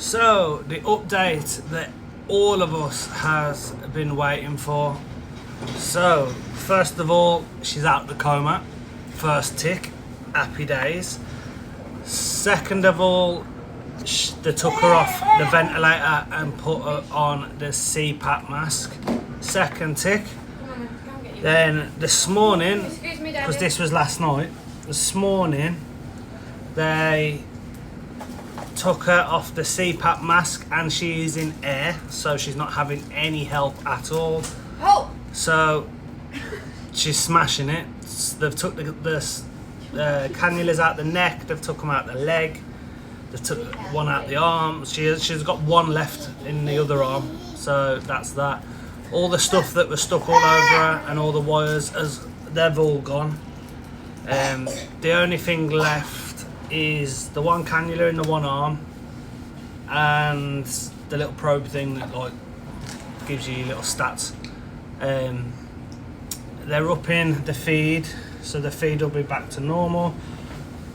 So, the update that all of us has been waiting for. So, first of all, she's out the coma. First tick, happy days. Second of all, they took her off the ventilator and put her on the CPAP mask. Second tick. Then this morning, because this was last night, this morning they took her off the CPAP mask and she is in air, so she's not having any help at all. Oh. So she's smashing it. They've took the cannulas out the neck, they've took them out the leg, they've took one out the arm. She's got one left in the other arm, so that's that. All the stuff that was stuck all over her and all the wires, they've all gone. The only thing left is the one cannula in the one arm and the little probe thing that like gives you little stats. They're upping the feed, so the feed will be back to normal,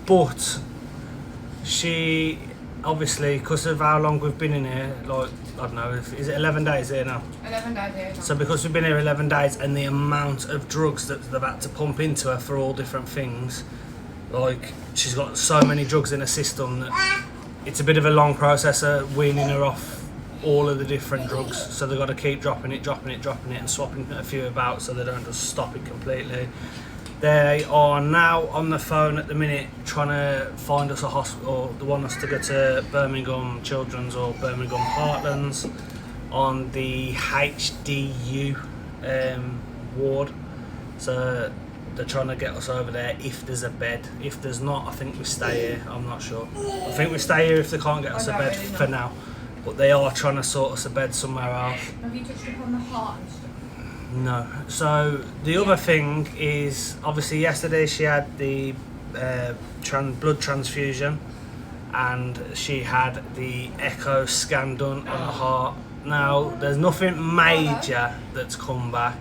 but she obviously, because of how long we've been in here, like I don't know, is it 11 days here now? 11 days here. So because we've been here 11 days and the amount of drugs that they've had to pump into her for all different things, like she's got so many drugs in her system that it's a bit of a long process of weaning her off all of the different drugs. So they've got to keep dropping it and swapping a few about so they don't just stop it completely. They are now on the phone at the minute trying to find us a hospital. They want us to go to Birmingham Children's or Birmingham Heartlands on the HDU ward. So they're trying to get us over there if there's a bed. If there's not, I think we stay here. I'm not sure. I think we stay here if they can't get us a bed for now. But they are trying to sort us a bed somewhere else. Have you touched upon the heart and stuff? No. So the other thing is, obviously yesterday she had the blood transfusion and she had the echo scan done on the heart. Now there's nothing major that's come back,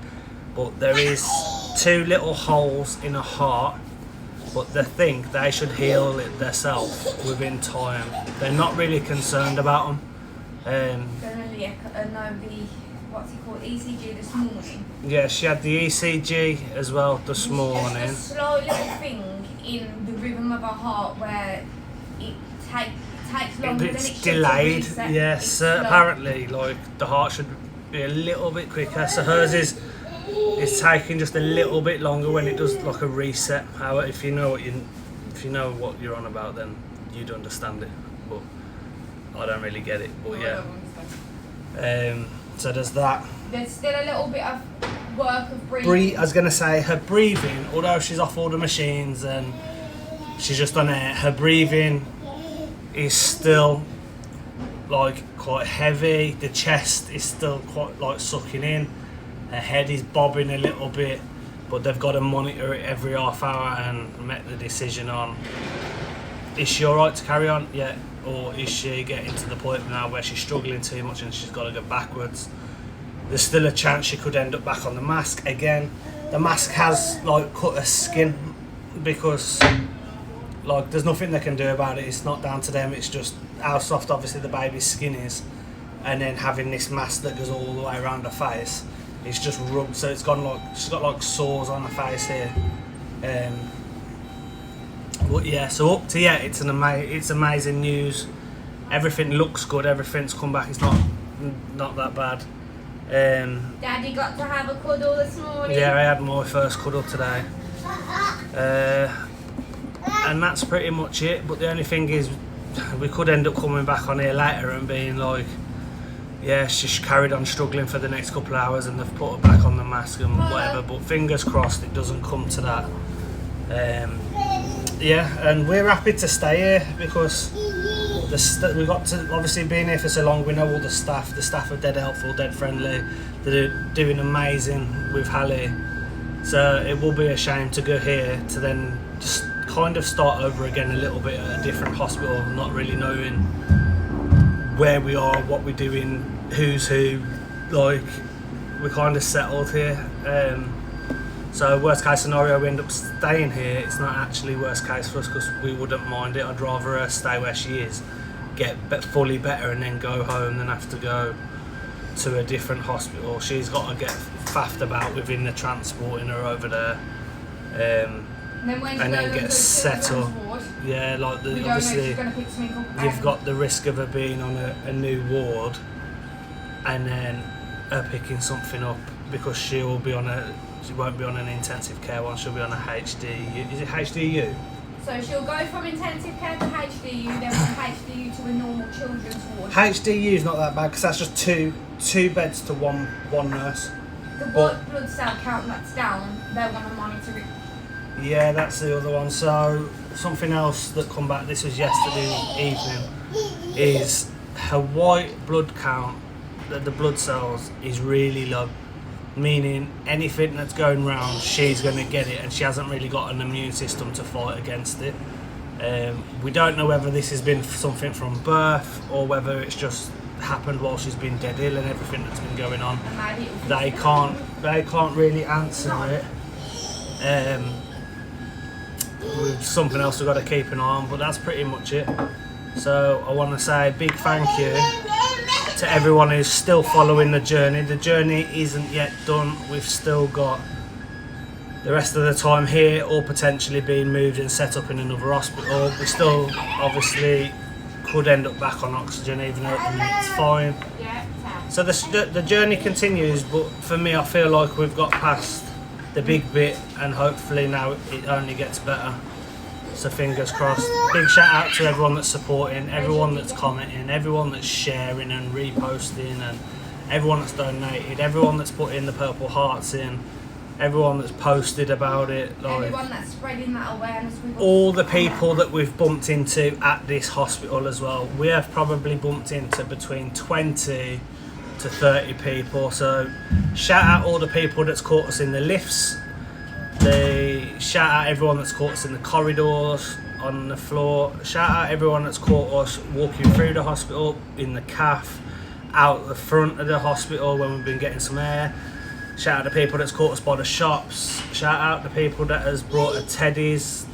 but there is 2 little holes in her heart, but they think they should heal it themselves within time. They're not really concerned about them. What's it called, ECG this morning. Yeah, she had the ECG as well this morning. It's a slow little thing in the rhythm of her heart where it takes longer than it should. It's delayed. To Yes, apparently, like the heart should be a little bit quicker. So hers is taking just a little bit longer when it does like a reset. However, if you know what you're on about, then you'd understand it. But I don't really get it. But yeah. So there's that. There's still a little bit of work of breathing. I was going to say, her breathing, although she's off all the machines and she's just on air, her breathing is still like quite heavy. The chest is still quite like sucking in. Her head is bobbing a little bit, but they've got to monitor it every half hour and make the decision on, is she alright to carry on? Yeah. Or is she getting to the point now where she's struggling too much and she's got to go backwards? There's still a chance she could end up back on the mask again. The mask has like cut her skin because like there's nothing they can do about it. It's not down to them. It's just how soft obviously the baby's skin is, and then having this mask that goes all the way around her face. It's just rubbed, so it's gone like she's got like sores on her face here. But yeah, so up to it's amazing news. Everything looks good. Everything's come back. It's not that bad. Daddy got to have a cuddle this morning. Yeah, I had my first cuddle today. And that's pretty much it. But the only thing is, we could end up coming back on here later and being like, yeah, she's carried on struggling for the next couple of hours and they've put her back on the mask and whatever. But fingers crossed it doesn't come to that. Yeah, and we're happy to stay here because we got to, obviously being here for so long, we know all the staff are dead helpful, dead friendly, they're doing amazing with Hallie, so it will be a shame to go here to then just kind of start over again a little bit at a different hospital, not really knowing where we are, what we're doing, who's who. Like, we're kind of settled here. So worst case scenario, we end up staying here. It's not actually worst case for us because we wouldn't mind it. I'd rather her stay where she is. get fully better and then go home than have to go to a different hospital. She's got to get faffed about within the transporting her over there, and then get set up. Yeah, like obviously you've got the risk of her being on a new ward, and then her picking something up because she won't be on an intensive care one. She'll be on a HDU. Is it HDU? So she'll go from intensive care to HDU, then from HDU to a normal children's ward. HDU is not that bad because that's just two beds to one nurse. The blood cell count that's down, they want to monitor it. Yeah, that's the other one. So something else that come back, this was yesterday evening, is her white blood count, the blood cells, is really low. Meaning anything that's going round, she's going to get it, and she hasn't really got an immune system to fight against it. We don't know whether this has been something from birth or whether it's just happened while she's been dead ill and everything that's been going on. They can't really answer it. With something else we've got to keep an eye on, but that's pretty much it. So I want to say a big thank you to everyone who's still following the journey. The journey isn't yet done. We've still got the rest of the time here, or potentially being moved and set up in another hospital. We still obviously could end up back on oxygen, even though it's fine. So the journey continues, but for me, I feel like we've got past the big bit, and hopefully now it only gets better. So fingers crossed. Big shout out to everyone that's supporting, everyone that's commenting, everyone that's sharing and reposting, and everyone that's donated, everyone that's put in the purple hearts in, everyone that's posted about it. Like, everyone that's spreading that awareness. All the people that we've bumped into at this hospital as well. We have probably bumped into between 20 to 30 people. So shout out all the people that's caught us in the lifts. Shout out everyone that's caught us in the corridors, on the floor. Shout out everyone that's caught us walking through the hospital, in the cafe, out the front of the hospital when we've been getting some air. Shout out the people that's caught us by the shops. Shout out the people that has brought her teddies.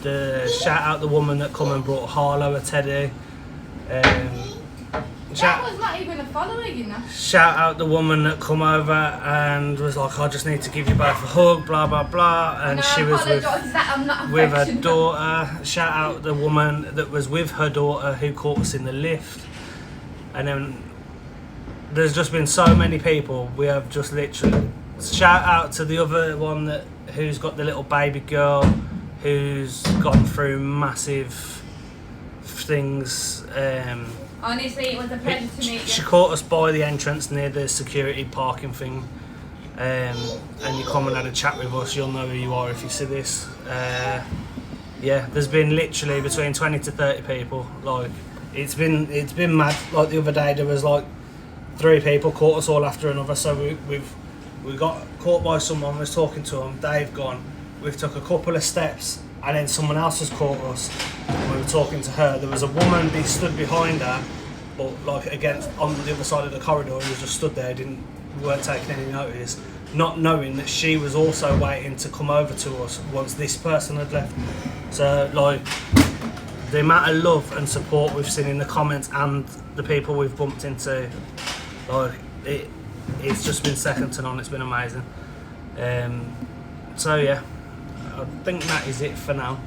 Shout out the woman that come and brought Harlow a teddy. That was not even a follower, you know. Shout out the woman that come over and was like, I just need to give you both a hug, blah blah blah, and she was with her daughter. Shout out the woman that was with her daughter who caught us in the lift. And then there's just been so many people. We have just literally shout out to the other one who's got the little baby girl who's gone through massive things. Honestly, it was a pleasure to meet you. She caught us by the entrance near the security parking thing, and you come and had a chat with us. You'll know who you are if you see this. Yeah, there's been literally between 20 to 30 people. Like, it's been mad. Like the other day, there was like 3 people caught us all after another. So we got caught by someone. Was talking to them. They've gone. We've took a couple of steps, and then someone else has caught us. And we were talking to her. There was a woman who stood behind her, but like against on the other side of the corridor, and was just stood there. Weren't taking any notice, not knowing that she was also waiting to come over to us once this person had left. So like the amount of love and support we've seen in the comments and the people we've bumped into, like it's just been second to none. It's been amazing. So yeah, I think that is it for now.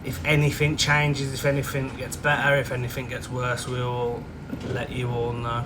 If anything changes, if anything gets better, if anything gets worse, we'll let you all know.